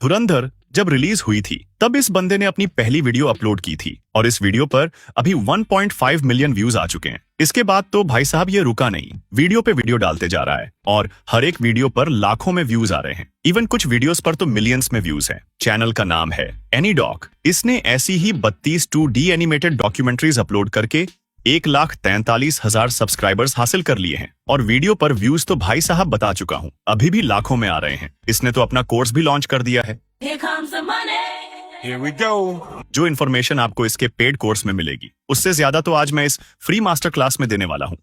धुरंधर जब रिलीज हुई थी तब इस बंदे ने अपनी पहली वीडियो अपलोड की थी और इस वीडियो पर अभी 1.5 मिलियन व्यूज आ चुके हैं। इसके बाद तो भाई साहब ये रुका नहीं, वीडियो पे वीडियो डालते जा रहा है और हर एक वीडियो पर लाखों में व्यूज आ रहे हैं। इवन कुछ वीडियोस पर तो मिलियंस में व्यूज हैं। चैनल का नाम है एनीडॉक। इसने ऐसी ही 32 2D एनिमेटेड डॉक्यूमेंट्रीज अपलोड करके 1,43,000 सब्सक्राइबर्स हासिल कर लिए हैं और वीडियो पर व्यूज तो भाई साहब बता चुका हूँ, अभी भी लाखों में आ रहे हैं। इसने तो अपना कोर्स भी लॉन्च कर दिया है। Here comes the money. Here we go. जो इन्फॉर्मेशन आपको इसके पेड कोर्स में मिलेगी उससे ज्यादा तो आज मैं इस फ्री मास्टर क्लास में देने वाला हूँ।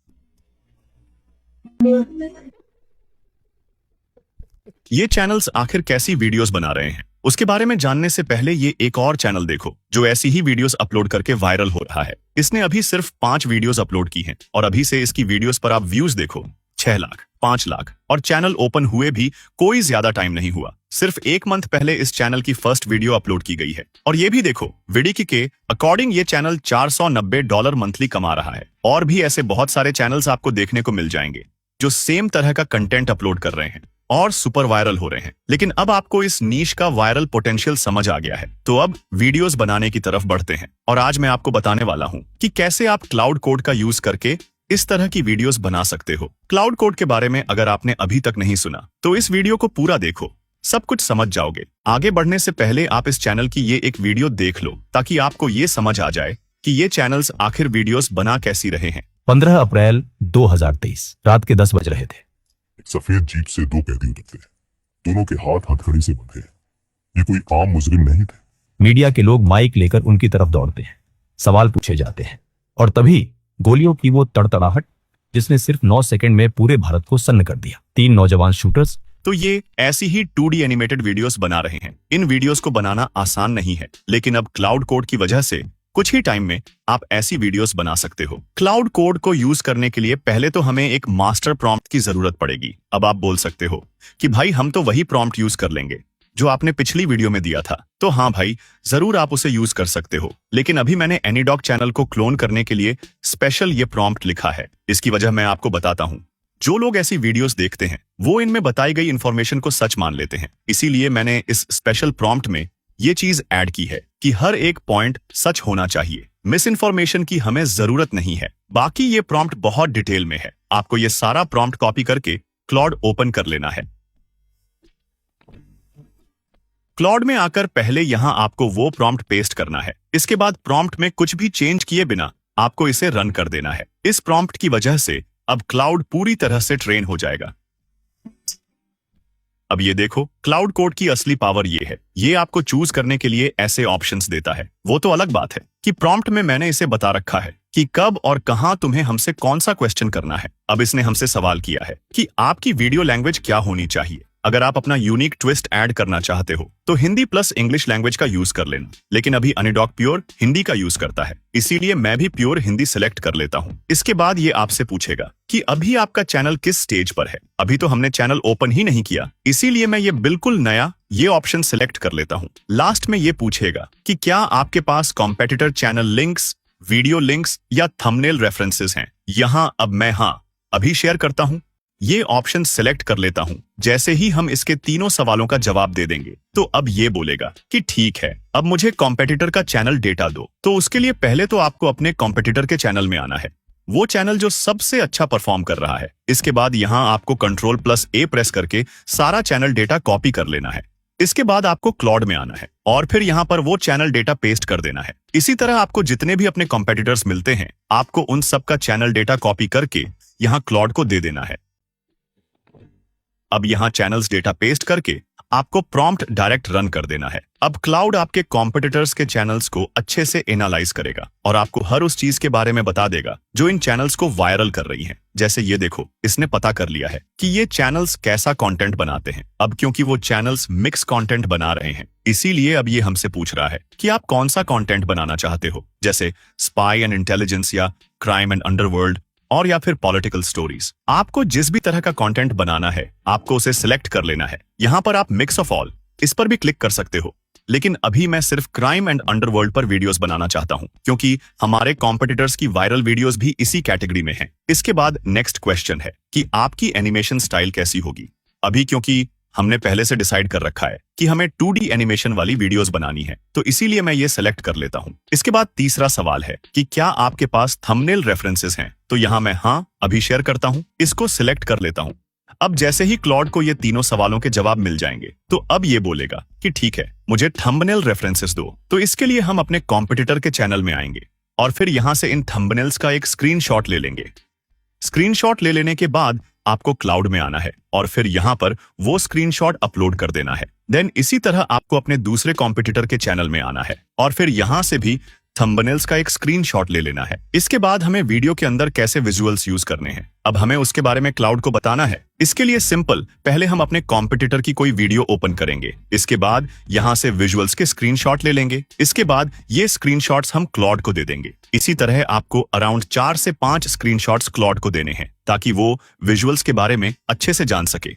ये चैनल्स आखिर कैसी वीडियोस बना रहे हैं उसके बारे में जानने से पहले ये एक और चैनल देखो जो ऐसी ही वीडियोस अपलोड करके वायरल हो रहा है। इसने अभी सिर्फ 5 वीडियोस अपलोड की हैं और अभी से इसकी वीडियोस पर आप व्यूज देखो 6 लाख, 5 लाख और चैनल ओपन हुए भी कोई ज्यादा टाइम नहीं हुआ। सिर्फ 1 मंथ पहले इस चैनल की फर्स्ट वीडियो अपलोड की गई है और ये भी देखो विडिकी के अकॉर्डिंग ये चैनल $490 मंथली कमा रहा है। और भी ऐसे बहुत सारे चैनल्स आपको देखने को मिल जाएंगे जो सेम तरह का कंटेंट अपलोड कर रहे हैं और सुपर वायरल हो रहे हैं। लेकिन अब आपको इस नीश का वायरल पोटेंशियल समझ आ गया है तो अब वीडियोस बनाने की तरफ बढ़ते हैं और आज मैं आपको बताने वाला हूं कि कैसे आप क्लाउड कोड का यूज करके इस तरह की वीडियोस बना सकते हो। क्लाउड कोड के बारे में अगर आपने अभी तक नहीं सुना तो इस वीडियो को पूरा देखो, सब कुछ समझ जाओगे। आगे बढ़ने से पहले आप इस चैनल की ये एक वीडियो देख लो ताकि आपको ये समझ आ जाए कि ये चैनल्स आखिर वीडियोस बना कैसी रहे हैं। 15 अप्रैल 2023 रात के 10 बज रहे थे। एक सफेद जीप से 2 कैदी उतरते हैं। दोनों के हाथ हथकड़ी से बंधे हैं। ये कोई आम मुजरिम नहीं थे। मीडिया के लोग माइक लेकर उनकी तरफ दौड़ते हैं, सवाल पूछे जाते हैं और तभी गोलियों की वो तड़तड़ाहट जिसने सिर्फ 9 सेकंड में पूरे भारत को सन्न कर दिया। 3 नौजवान शूटर्स तो ये ऐसी ही 2D एनिमेटेड वीडियोस बना रहे हैं। इन वीडियोस को बनाना आसान नहीं है लेकिन अब क्लाउड कोड की वजह से कुछ ही टाइम में आप ऐसी वीडियोस बना सकते हो। क्लाउड कोड को यूज करने के लिए पहले तो हमें एक मास्टर प्रॉम्प्ट की जरूरत पड़ेगी। अब आप बोल सकते हो कि भाई हम तो वही प्रॉम्प्ट यूज कर लेंगे जो आपने पिछली वीडियो में दिया था। तो हाँ भाई, जरूर आप उसे यूज कर सकते हो, लेकिन अभी मैंने एनीडॉक चैनल को क्लोन करने के लिए स्पेशल ये प्रॉम्प्ट लिखा है। इसकी वजह मैं आपको बताता हूँ। जो लोग ऐसी वीडियोस देखते हैं वो इनमें बताई गई इंफॉर्मेशन को सच मान लेते हैं, इसीलिए मैंने इस स्पेशल प्रॉम्प्ट में ये चीज ऐड की है कि हर एक पॉइंट सच होना चाहिए। मिस इन्फॉर्मेशन की हमें जरूरत नहीं है। बाकी ये प्रॉम्प्ट बहुत डिटेल में है। आपको ये सारा प्रॉम्प्ट कॉपी करके क्लॉड ओपन कर लेना है। क्लॉड में आकर पहले यहां आपको वो प्रॉम्प्ट पेस्ट करना है। इसके बाद प्रॉम्प्ट में कुछ भी चेंज किए बिना आपको इसे रन कर देना है। इस प्रॉम्प्ट की वजह से अब क्लाउड पूरी तरह से ट्रेन हो जाएगा। अब ये देखो, क्लाउड कोड की असली पावर ये है, ये आपको चूज करने के लिए ऐसे ऑप्शंस देता है। वो तो अलग बात है कि प्रॉम्प्ट में मैंने इसे बता रखा है कि कब और कहां तुम्हें हमसे कौन सा क्वेश्चन करना है। अब इसने हमसे सवाल किया है कि आपकी वीडियो लैंग्वेज क्या होनी चाहिए। अगर आप अपना यूनिक ट्विस्ट ऐड करना चाहते हो तो हिंदी प्लस इंग्लिश लैंग्वेज का यूज कर लेना, लेकिन अभी एनीडॉक प्योर हिंदी का यूज करता है, इसीलिए मैं भी प्योर हिंदी सिलेक्ट कर लेता हूं। इसके बाद ये आपसे पूछेगा कि अभी आपका चैनल किस स्टेज पर है। अभी तो हमने चैनल ओपन ही नहीं किया, इसीलिए मैं ये बिल्कुल नया ये ऑप्शन सिलेक्ट कर लेता हूं। लास्ट में ये पूछेगा कि क्या आपके पास competitor channel links, video links या थंबनेल रेफरेंसेस हैं। यहां अब मैं अभी शेयर करता हूं। ये ऑप्शन सिलेक्ट कर लेता हूं। जैसे ही हम इसके तीनों सवालों का जवाब दे देंगे तो अब ये बोलेगा कि ठीक है, अब मुझे कॉम्पिटिटर का चैनल डेटा दो। तो उसके लिए पहले तो आपको अपने कॉम्पिटिटर के चैनल में आना है, वो चैनल जो सबसे अच्छा परफॉर्म कर रहा है। इसके बाद यहां आपको Ctrl+A प्रेस करके सारा चैनल डेटा कॉपी कर लेना है। इसके बाद आपको क्लॉड में आना है और फिर यहां पर वो चैनल डेटा पेस्ट कर देना है। इसी तरह आपको जितने भी अपने कॉम्पिटिटर्स मिलते हैं आपको उन सब का चैनल डेटा कॉपी करके यहां क्लॉड को दे देना है। अब यहां चैनल्स डेटा पेस्ट करके आपको प्रॉम्प्ट डायरेक्ट रन कर देना है। अब क्लाउड आपके कॉम्पिटिटर्स के चैनल्स को अच्छे से एनालाइज करेगा और आपको हर उस चीज के बारे में बता देगा जो इन चैनल्स को वायरल कर रही है। जैसे ये देखो, इसने पता कर लिया है कि ये चैनल्स कैसा कंटेंट बनाते हैं। अब क्योंकि वो चैनल्स मिक्स कंटेंट बना रहे हैं, इसीलिए अब ये हमसे पूछ रहा है कि आप कौन सा कंटेंट बनाना चाहते हो, जैसे स्पाई एंड इंटेलिजेंस या क्राइम एंड अंडरवर्ल्ड और या फिर पॉलिटिकल स्टोरीज। आपको जिस भी तरह का कंटेंट बनाना है आपको उसे सिलेक्ट कर लेना है। यहां पर आप मिक्स ऑफ ऑल इस पर भी क्लिक कर सकते हो, लेकिन अभी मैं सिर्फ क्राइम एंड अंडरवर्ल्ड पर वीडियोस बनाना चाहता हूं क्योंकि हमारे कॉम्पिटिटर्स की वायरल वीडियोस भी इसी कैटेगरी में हैं। इसके बाद नेक्स्ट क्वेश्चन है कि आपकी एनिमेशन स्टाइल कैसी होगी। अभी क्योंकि हमने पहले से डिसाइड कर रखा है कि हमें 2D एनिमेशन वाली वीडियोस बनानी है, तो इसीलिए मैं ये सेलेक्ट कर लेता हूं। इसके बाद तीसरा सवाल है कि क्या आपके पास थंबनेल रेफरेंसेस हैं, तो यहां मैं हाँ अभी शेयर करता हूं, इसको सिलेक्ट कर लेता हूं। अब जैसे ही क्लॉड को ये तीनों सवालों के जवाब मिल जाएंगे तो अब ये बोलेगा कि ठीक है, मुझे थंबनेल रेफरेंसेस दो। तो इसके लिए हम अपने कॉम्पिटिटर के चैनल में आएंगे और फिर यहां से इन थंबनेल्स का एक स्क्रीनशॉट ले लेंगे। स्क्रीनशॉट ले लेने के बाद आपको क्लाउड में आना है और फिर यहां पर वो स्क्रीनशॉट अपलोड कर देना है। देन इसी तरह आपको अपने दूसरे कॉम्पिटिटर के चैनल में आना है और फिर यहां से भी थंबनेल्स का एक स्क्रीनशॉट ले लेना है। इसके बाद हमें वीडियो के अंदर कैसे विजुअल्स यूज करने हैं, अब हमें उसके बारे में क्लाउड को बताना है। इसके लिए सिंपल, पहले हम अपने कॉम्पिटिटर की कोई वीडियो ओपन करेंगे, इसके बाद यहां से विजुअल्स के स्क्रीनशॉट ले लेंगे, इसके बाद ये स्क्रीनशॉट्स हम क्लाउड को दे देंगे। इसी तरह आपको अराउंड 4 से 5 स्क्रीनशॉट्स क्लाउड को देने हैं ताकि वो विजुअल्स के बारे में अच्छे से जान सके।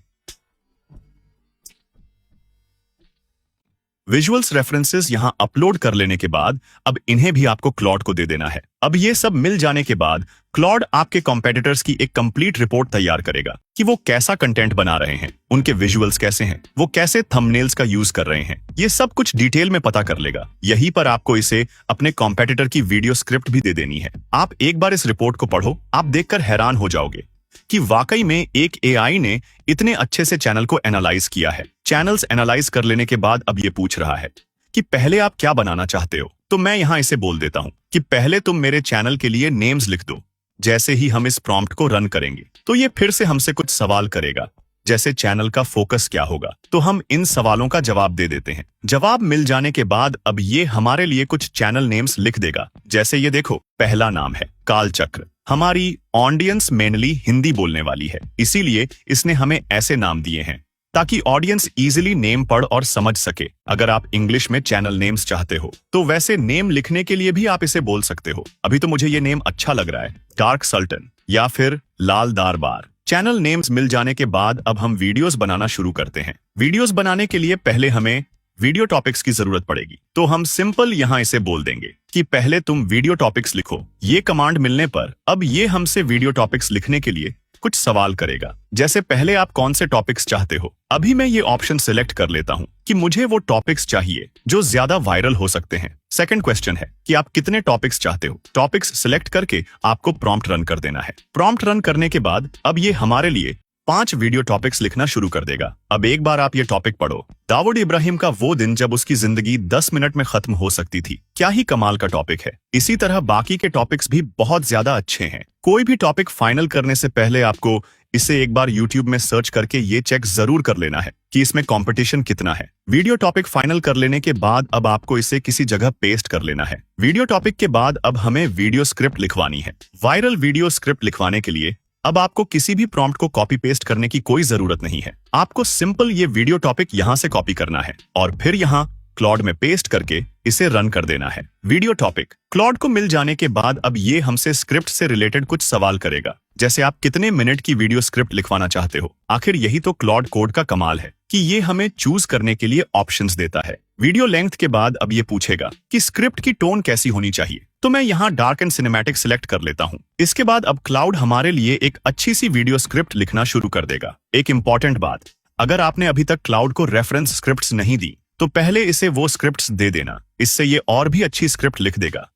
विजुअल्स रेफरेंसेस यहां अपलोड कर लेने के बाद अब इन्हें भी आपको क्लॉड को दे देना है। अब ये सब मिल जाने के बाद क्लॉड आपके कॉम्पिटिटर्स की एक कंप्लीट रिपोर्ट तैयार करेगा कि वो कैसा कंटेंट बना रहे हैं, उनके विजुअल्स कैसे हैं, वो कैसे थंबनेल्स का यूज कर रहे हैं, ये सब कुछ डिटेल में पता कर लेगा। यहीं पर आपको इसे अपने कॉम्पिटिटर की वीडियो स्क्रिप्ट भी दे देनी है। आप एक बार इस रिपोर्ट को पढ़ो, आप देखकर हैरान हो जाओगे कि वाकई में एक एआई ने इतने अच्छे से चैनल को एनालाइज किया है। चैनल्स एनालाइज कर लेने के बाद अब ये पूछ रहा है कि पहले आप क्या बनाना चाहते हो, तो मैं यहां इसे बोल देता हूं कि पहले तुम मेरे चैनल के लिए नेम्स लिख दो। जैसे ही हम इस प्रॉम्प्ट को रन करेंगे तो ये फिर से हमसे कुछ सवाल करेगा, जैसे चैनल का फोकस क्या होगा, तो हम इन सवालों का जवाब दे देते हैं। जवाब मिल जाने के बाद अब ये हमारे लिए कुछ चैनल नेम्स लिख देगा। जैसे ये देखो, पहला नाम है कालचक्र। हमारी ऑडियंस मेनली हिंदी बोलने वाली है, इसीलिए इसने हमें ऐसे नाम दिए हैं ताकि ऑडियंस इजीली नेम पढ़ और समझ सके। अगर आप इंग्लिश में चैनल नेम्स चाहते हो तो वैसे नेम लिखने के लिए भी आप इसे बोल सकते हो। अभी तो मुझे ये नेम अच्छा लग रहा है, डार्क सल्टन या फिर लाल दरबार। चैनल नेम्स मिल जाने के बाद अब हम वीडियोस बनाना शुरू करते हैं। वीडियोस बनाने के लिए पहले हमें वीडियो टॉपिक्स की जरूरत पड़ेगी, तो हम सिंपल यहां इसे बोल देंगे कि पहले तुम वीडियो टॉपिक्स लिखो। ये कमांड मिलने पर अब ये हमसे वीडियो टॉपिक्स लिखने के लिए कुछ सवाल करेगा, जैसे पहले आप कौन से टॉपिक्स चाहते हो। अभी मैं ये ऑप्शन सिलेक्ट कर लेता हूं कि मुझे वो टॉपिक्स चाहिए जो ज्यादा वायरल हो सकते हैं। सेकंड क्वेश्चन है कि आप कितने टॉपिक्स चाहते हो। टॉपिक्स सिलेक्ट करके आपको प्रॉम्प्ट रन कर देना है। प्रॉम्प्ट रन करने के बाद अब ये हमारे लिए 5 वीडियो टॉपिक्स लिखना शुरू कर देगा। अब एक बार आप ये टॉपिक पढ़ो, दाऊद इब्राहिम का वो दिन जब उसकी जिंदगी 10 मिनट में खत्म हो सकती थी। क्या ही कमाल का टॉपिक है। इसी तरह बाकी के टॉपिक्स भी बहुत ज्यादा अच्छे हैं। कोई भी टॉपिक फाइनल करने से पहले आपको इसे एक बार YouTube में सर्च करके ये चेक जरूर कर लेना है कि इसमें कंपटीशन कितना है। वीडियो टॉपिक फाइनल कर लेने के बाद अब आपको इसे किसी जगह पेस्ट कर लेना है। वीडियो टॉपिक के बाद अब हमें वीडियो स्क्रिप्ट लिखवानी है। वायरल वीडियो स्क्रिप्ट लिखवाने के लिए अब आपको किसी भी प्रॉम्प्ट को कॉपी पेस्ट करने की कोई जरूरत नहीं है। आपको सिंपल ये वीडियो टॉपिक यहां से कॉपी करना है और फिर यहां क्लॉड में पेस्ट करके इसे रन कर देना है। वीडियो टॉपिक क्लॉड को मिल जाने के बाद अब ये हमसे स्क्रिप्ट से रिलेटेड कुछ सवाल करेगा, जैसे आप कितने मिनट की वीडियो स्क्रिप्ट लिखवाना चाहते हो। आखिर यही तो क्लॉड कोड का कमाल है कि ये हमें चूज करने के लिए ऑप्शंस देता है। वीडियो लेंथ के बाद अब ये पूछेगा कि स्क्रिप्ट की टोन कैसी होनी चाहिए, तो मैं यहाँ डार्क एंड सिनेमैटिक सिलेक्ट कर लेता हूँ। इसके बाद अब क्लाउड हमारे लिए एक अच्छी सी वीडियो स्क्रिप्ट लिखना शुरू कर देगा। एक इंपॉर्टेंट बात, अगर आपने अभी तक क्लाउड को रेफरेंस स्क्रिप्ट्स नहीं दी तो पहले इसे वो स्क्रिप्ट्स दे देना, इससे ये और भी अच्छी स्क्रिप्ट लिख देगा।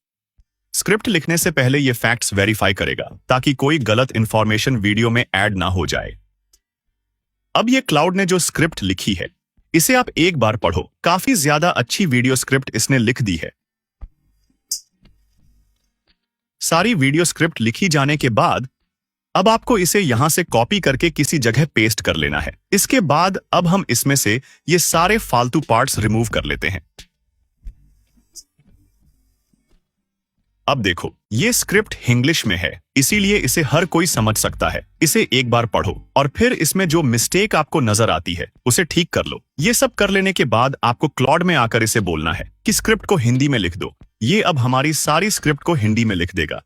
स्क्रिप्ट लिखने से पहले ये फैक्ट्स वेरीफाई करेगा ताकि कोई गलत इंफॉर्मेशन वीडियो में ऐड ना हो जाए। अब ये क्लाउड ने जो स्क्रिप्ट लिखी है इसे आप एक बार पढ़ो। काफी ज्यादा अच्छी वीडियो स्क्रिप्ट इसने लिख दी है। सारी वीडियो स्क्रिप्ट लिखी जाने के बाद अब आपको इसे यहां से कॉपी करके किसी जगह पेस्ट कर लेना है। इसके बाद अब हम इसमें से ये सारे फालतू पार्ट्स रिमूव कर लेते हैं। अब देखो, ये स्क्रिप्ट इंग्लिश में है, इसीलिए इसे हर कोई समझ सकता है। इसे एक बार पढ़ो और फिर इसमें जो मिस्टेक आपको नजर आती है उसे ठीक कर लो। ये सब कर लेने के बाद आपको क्लॉड में आकर इसे बोलना है कि स्क्रिप्ट को हिंदी में लिख दो। ये अब हमारी सारी स्क्रिप्ट को हिंदी में लिख देगा।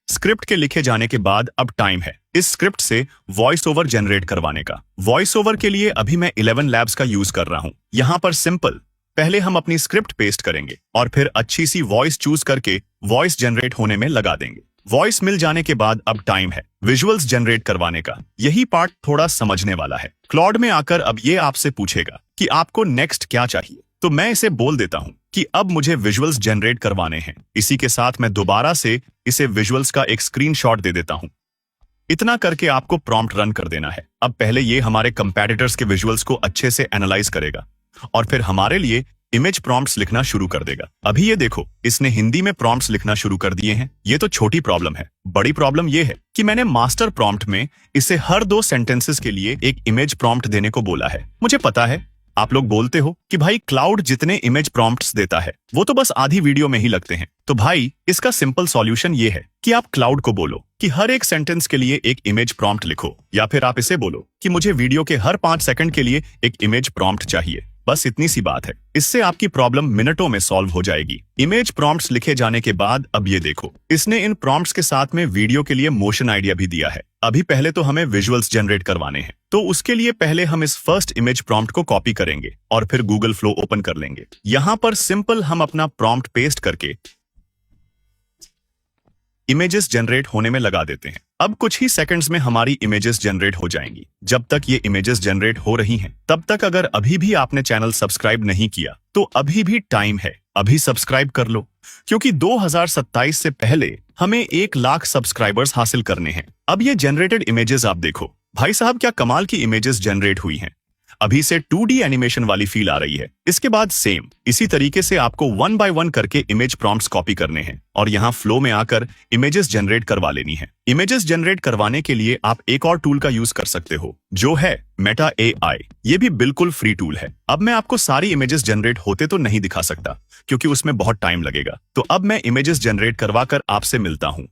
स्क्रिप्ट के लिखे जाने के बाद अब टाइम है इस स्क्रिप्ट से वॉइस ओवर जनरेट करवाने का। वॉइस ओवर के लिए अभी मैं 11 लैब्स का यूज कर रहा हूं। यहां पर सिंपल, पहले हम अपनी स्क्रिप्ट पेस्ट करेंगे और फिर अच्छी सी वॉइस चूज करके वॉइस जनरेट होने में लगा देंगे। वॉइस मिल जाने के बाद अब टाइम है विजुअल्स जनरेट करवाने का। यही पार्ट थोड़ा समझने वाला है। क्लॉड में आकर अब ये आपसे पूछेगा कि आपको नेक्स्ट क्या चाहिए, तो मैं इसे बोल देता हूं कि अब मुझे विजुअल्स जनरेट करवाने हैं। इसी के साथ मैं दोबारा से इसे विजुअल्स का एक स्क्रीनशॉट दे देता हूं। इतना करके आपको प्रॉम्प्ट रन कर देना है। अब पहले ये हमारे कंपैटिटर्स के विजुअल्स को अच्छे से एनालाइज करेगा और फिर हमारे लिए इमेज प्रॉम्प्ट्स लिखना शुरू कर देगा। अभी ये देखो, इसने हिंदी में प्रॉम्प्ट्स लिखना शुरू कर दिए हैं। ये तो छोटी प्रॉब्लम है। बड़ी प्रॉब्लम ये है कि मैंने मास्टर प्रॉम्प्ट में इसे हर 2 सेंटेंसेस के लिए एक इमेज प्रॉम्प्ट देने को बोला है। मुझे पता है आप लोग बोलते हो कि भाई क्लाउड जितने इमेज प्रॉम्प्ट्स देता है वो तो बस आधी वीडियो में ही लगते हैं। तो भाई इसका सिंपल सॉल्यूशन ये है कि आप क्लाउड को बोलो कि हर एक सेंटेंस के लिए एक इमेज प्रॉम्प्ट लिखो, या फिर आप इसे बोलो कि मुझे वीडियो के हर 5 सेकंड के लिए एक इमेज प्रॉम्प्ट चाहिए। बस इतनी सी बात है। इससे आपकी प्रॉब्लम मिनटों में सॉल्व हो जाएगी। इमेज प्रॉम्प्ट्स लिखे जाने के बाद अब ये देखो, इसने इन प्रॉम्प्ट्स के साथ में वीडियो के लिए मोशन आइडिया भी दिया है। अभी पहले तो हमें विजुअल्स जनरेट करवाने हैं, तो उसके लिए पहले हम इस फर्स्ट इमेज प्रॉम्प्ट को कॉपी करेंगे और फिर गूगल फ्लो ओपन कर लेंगे। यहां पर सिंपल हम अपना प्रॉम्प्ट पेस्ट करके इमेजेस जनरेट होने में लगा देते हैं। अब कुछ ही सेकंड्स में हमारी इमेजेस जनरेट हो जाएंगी। जब तक ये इमेजेस जनरेट हो रही हैं, तब तक अगर अभी भी आपने चैनल सब्सक्राइब नहीं किया तो अभी भी टाइम है, अभी सब्सक्राइब कर लो, क्योंकि 2027 से पहले हमें 1 लाख सब्सक्राइबर्स हासिल करने हैं। अब ये जनरेटेड इमेजेस आप देखो, भाई साहब क्या कमाल की इमेजेस जनरेट हुई हैं। अभी से 2D एनिमेशन वाली फील आ रही है। इसके बाद सेम इसी तरीके से आपको 1 बाय 1 करके इमेज प्रॉम्प्ट्स कॉपी करने हैं और यहाँ फ्लो में आकर इमेजेस जनरेट करवा लेनी है। इमेजेस जनरेट करवाने के लिए आप एक और टूल का यूज कर सकते हो, जो है मेटा AI। ये भी बिल्कुल फ्री टूल है। अब मैं आपको सारी इमेजेस जनरेट होते तो नहीं दिखा सकता क्योंकि उसमें बहुत टाइम लगेगा, तो अब मैं इमेजेस जनरेट करवा कर आपसे मिलता हूं।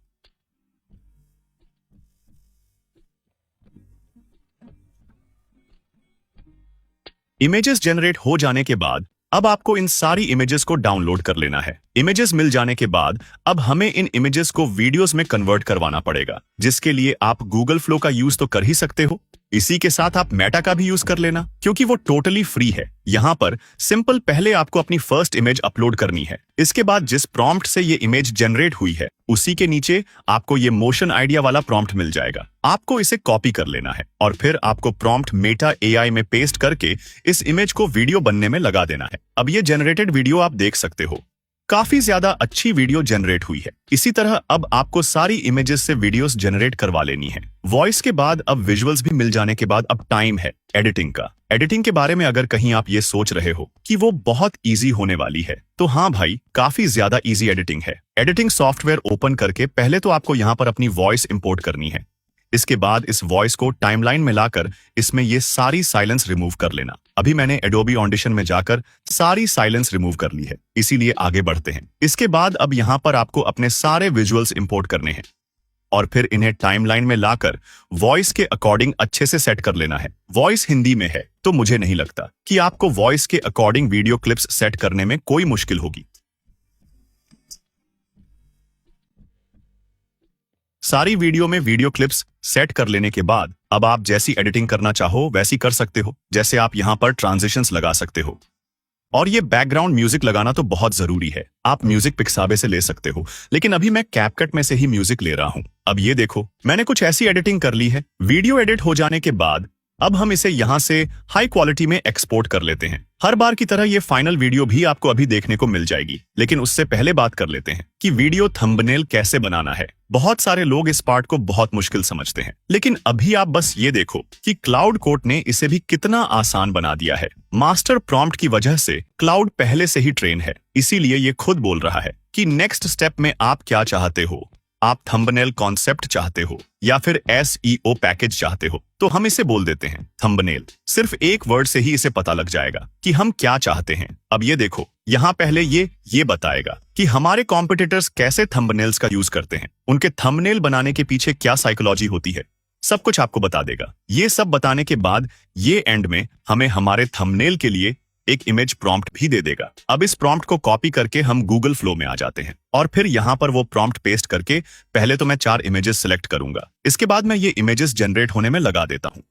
इमेजेस जनरेट हो जाने के बाद अब आपको इन सारी इमेजेस को डाउनलोड कर लेना है। इमेजेस मिल जाने के बाद अब हमें इन इमेजेस को वीडियोस में कन्वर्ट करवाना पड़ेगा, जिसके लिए आप गूगल फ्लो का यूज तो कर ही सकते हो। इसी के साथ आप मेटा का भी यूज कर लेना, क्योंकि वो टोटली फ्री है। यहाँ पर सिंपल पहले आपको अपनी फर्स्ट इमेज अपलोड करनी है। इसके बाद जिस प्रॉम्प्ट से ये इमेज जनरेट हुई है उसी के नीचे आपको ये मोशन आइडिया वाला प्रॉम्प्ट मिल जाएगा। आपको इसे कॉपी कर लेना है और फिर आपको प्रॉम्प्ट मेटा AI में पेस्ट करके इस इमेज को वीडियो बनने में लगा देना है। अब ये जनरेटेड वीडियो आप देख सकते हो, काफी ज्यादा अच्छी वीडियो जनरेट हुई है। इसी तरह अब आपको सारी इमेजेस से वीडियोस जनरेट करवा लेनी है। वॉइस के बाद अब विजुअल्स भी मिल जाने के बाद अब टाइम है एडिटिंग का। एडिटिंग के बारे में अगर कहीं आप ये सोच रहे हो कि वो बहुत इजी होने वाली है, तो हाँ भाई, काफी ज्यादा इजी एडिटिंग है। एडिटिंग सॉफ्टवेयर ओपन करके पहले तो आपको यहाँ पर अपनी वॉइस इंपोर्ट करनी है। इसके बाद इस वॉइस को टाइमलाइन में लाकर इसमें ये सारी साइलेंस रिमूव कर लेना। अभी मैंने एडोबी ऑडिशन में जाकर सारी साइलेंस रिमूव कर ली है, इसीलिए आगे बढ़ते हैं। इसके बाद अब यहाँ पर आपको अपने सारे विजुअल्स इंपोर्ट करने हैं और फिर इन्हें टाइमलाइन में लाकर वॉइस के अकॉर्डिंग अच्छे से सेट कर लेना है। वॉइस हिंदी में है तो मुझे नहीं लगता कि आपको वॉइस के अकॉर्डिंग वीडियो क्लिप्स सेट करने में कोई मुश्किल होगी। सारी वीडियो में वीडियो क्लिप्स सेट कर लेने के बाद अब आप जैसी एडिटिंग करना चाहो वैसी कर सकते हो। जैसे आप यहां पर ट्रांजिशंस लगा सकते हो और ये बैकग्राउंड म्यूजिक लगाना तो बहुत जरूरी है। आप म्यूजिक पिक्साबे से ले सकते हो, लेकिन अभी मैं कैपकट में से ही म्यूजिक ले रहा हूं। अब ये देखो, मैंने कुछ ऐसी एडिटिंग कर ली है। वीडियो एडिट हो जाने के बाद अब हम इसे यहां से हाई क्वालिटी में एक्सपोर्ट कर लेते हैं। हर बार की तरह ये फाइनल वीडियो भी आपको अभी देखने को मिल जाएगी, लेकिन उससे पहले बात कर लेते हैं कि वीडियो थंबनेल कैसे बनाना है। बहुत सारे लोग इस पार्ट को बहुत मुश्किल समझते हैं, लेकिन अभी आप बस ये देखो कि क्लाउड कोड ने इसे भी कितना आसान बना दिया है। मास्टर प्रॉम्प्ट की वजह से क्लाउड पहले से ही ट्रेन है, इसीलिए ये खुद बोल रहा है कि नेक्स्ट स्टेप में आप क्या चाहते हो। आप थंबनेल कॉन्सेप्ट चाहते हो या फिर SEO पैकेज चाहते हो, तो हम इसे बोल देते हैं थंबनेल। सिर्फ एक वर्ड से ही इसे पता लग जाएगा कि हम क्या चाहते हैं। अब ये देखो, यहाँ पहले ये बताएगा कि हमारे कॉम्पिटिटर्स कैसे थंबनेल्स का यूज करते हैं, उनके थंबनेल बनाने के पीछे क्या साइकोलॉजी होती है, सब कुछ आपको बता देगा। ये सब बताने के बाद ये एंड में हमें हमारे थंबनेल के लिए एक इमेज प्रॉम्प्ट भी दे देगा। अब इस प्रॉम्प्ट को कॉपी करके हम गूगल फ्लो में आ जाते हैं और फिर यहाँ पर वो प्रॉम्प्ट पेस्ट करके पहले तो मैं 4 इमेजेस सिलेक्ट करूंगा। इसके बाद मैं ये इमेजेस जनरेट होने में लगा देता हूं।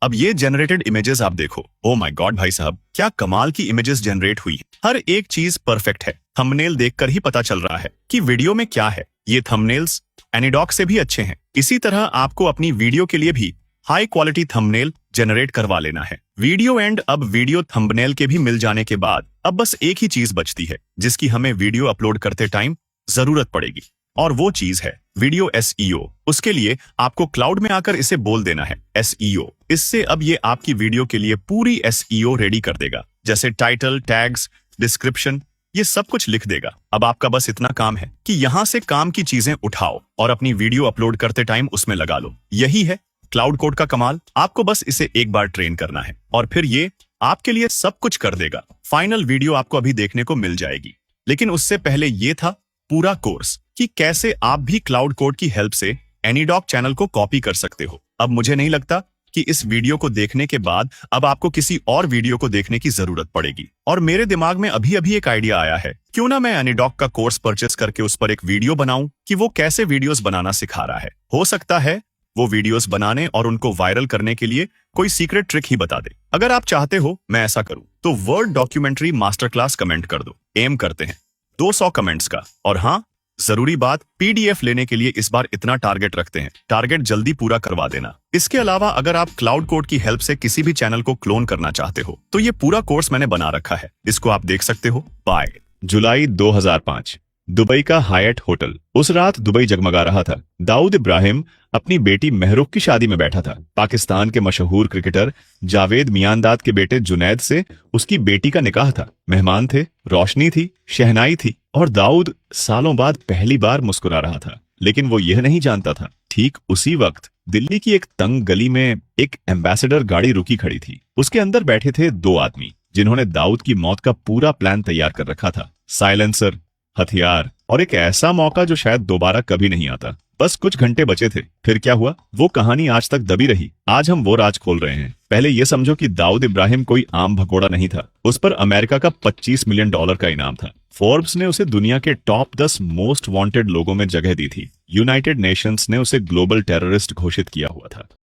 अब ये जनरेटेड इमेजेस आप देखो। ओ माय गॉड भाई साहब, क्या कमाल की इमेजेस जनरेट हुई। हर एक चीज परफेक्ट है। थंबनेल देखकर ही पता चल रहा है कि वीडियो में क्या है। ये थंबनेल्स एनीडॉक से भी अच्छे हैं। इसी तरह आपको अपनी वीडियो के लिए भी हाई क्वालिटी थंबनेल जनरेट करवा लेना है। वीडियो एंड अब वीडियो थंबनेल के भी मिल जाने के बाद अब बस एक ही चीज बचती है जिसकी हमें वीडियो अपलोड करते टाइम जरूरत पड़ेगी, और वो चीज है वीडियो SEO। उसके लिए आपको क्लाउड में आकर इसे बोल देना है SEO। इससे अब ये आपकी वीडियो के लिए पूरी SEO रेडी कर देगा, जैसे टाइटल, टैग्स, डिस्क्रिप्शन, ये सब कुछ लिख देगा। अब आपका बस इतना काम है कि यहां से काम की चीजें उठाओ और अपनी वीडियो अपलोड करते टाइम उसमें लगा लो। यही है क्लाउड कोड का कमाल। आपको बस इसे एक बार ट्रेन करना है और फिर ये आपके लिए सब कुछ कर देगा। फाइनल वीडियो आपको अभी देखने को मिल जाएगी, लेकिन उससे पहले ये था पूरा कोर्स कि कैसे आप भी क्लाउड कोड की हेल्प से एनीडॉक चैनल को कॉपी कर सकते हो। अब मुझे नहीं लगता कि इस वीडियो को देखने के बाद अब आपको किसी और वीडियो को देखने की जरूरत पड़ेगी। और मेरे दिमाग में अभी अभी एक आइडिया आया है, क्यों ना मैं एनीडॉक का कोर्स परचेस करके उस पर एक वीडियो बनाऊं कि वो कैसे वीडियोस बनाना सिखा रहा है। हो सकता है वो वीडियोस बनाने और उनको वायरल करने के लिए कोई सीक्रेट ट्रिक ही बता दे। अगर आप चाहते हो मैं ऐसा करूं तो word documentary master class comment कर दो। एम करते हैं 200 कमेंट्स का। और हाँ, जरूरी बात, PDF लेने के लिए इस बार इतना टारगेट रखते हैं, टारगेट जल्दी पूरा करवा देना। इसके अलावा अगर आप क्लाउड कोड की हेल्प से किसी भी चैनल को क्लोन करना चाहते हो तो ये पूरा कोर्स मैंने बना रखा है, इसको आप देख सकते हो। बाय। जुलाई 2005, दुबई का हायट होटल। उस रात दुबई जगमगा रहा था। दाऊद इब्राहिम अपनी बेटी महरुख की शादी में बैठा था। पाकिस्तान के मशहूर क्रिकेटर जावेद मियांदाद के बेटे जुनैद से उसकी बेटी का निकाह था। मेहमान थे, रोशनी थी, शहनाई थी, और दाऊद सालों बाद पहली बार मुस्कुरा रहा था। लेकिन वो यह नहीं जानता था, ठीक उसी वक्त दिल्ली की एक तंग गली में एक एम्बेसडर गाड़ी रुकी खड़ी थी। उसके अंदर बैठे थे 2 आदमी जिन्होंने दाऊद की मौत का पूरा प्लान तैयार कर रखा था। साइलेंसर, हथियार और एक ऐसा मौका जो शायद दोबारा कभी नहीं आता। बस कुछ घंटे बचे थे। फिर क्या हुआ? वो कहानी आज तक दबी रही। आज हम वो राज खोल रहे हैं। पहले ये समझो कि दाऊद इब्राहिम कोई आम भगोड़ा नहीं था। उस पर अमेरिका का $25 मिलियन का इनाम था। फोर्ब्स ने उसे दुनिया के टॉप 10 मोस्ट वांटेड लोगों में जगह दी थी। यूनाइटेड नेशंस ने उसे ग्लोबल टेररिस्ट घोषित किया हुआ था।